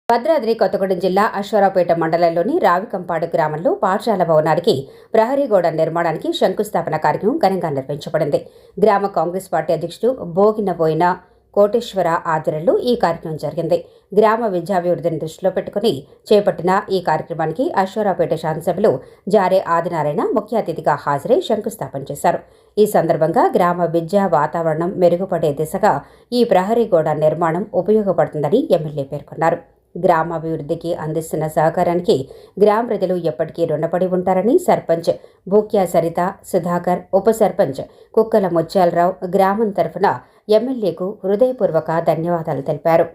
భద్రాద్రి కొత్తగూడెం జిల్లా అశ్వారావుపేట మండలంలోని రావికంపాడు గ్రామంలో పాఠశాల భవనానికి ప్రహరీ గోడ నిర్మాణానికి శంకుస్థాపన కార్యక్రమం ఘనంగా నిర్వహించబడింది. గ్రామ కాంగ్రెస్ పార్టీ అధ్యక్షుడు బోగినబోయిన కోటేశ్వర ఆధ్వర్యంలో ఈ కార్యక్రమం జరిగింది. గ్రామ విద్యాభివృద్ధిని దృష్టిలో పెట్టుకుని చేపట్టిన ఈ కార్యక్రమానికి అశ్వారావుపేట శాసనసభ్యులు జారే ఆదినారాయణ ముఖ్య అతిథిగా హాజరై శంకుస్థాపన చేశారు. ఈ సందర్భంగా గ్రామ విద్యా వాతావరణం మెరుగుపడే దిశగా ఈ ప్రహరీ గోడ నిర్మాణం ఉపయోగపడుతుందని ఎమ్మెల్యే పేర్కొన్నారు. గ్రామాభివృద్ధికి అందిస్తున్న సహకారానికి గ్రామ ప్రజలు ఎప్పటికీ రుణపడి ఉంటారని సర్పంచ్ భూక్యా సరిత సుధాకర్, ఉప సర్పంచ్ కుక్కల ముత్యాలరావు గ్రామం తరఫున ఎమ్మెల్యేకు హృదయపూర్వక ధన్యవాదాలు తెలిపారు.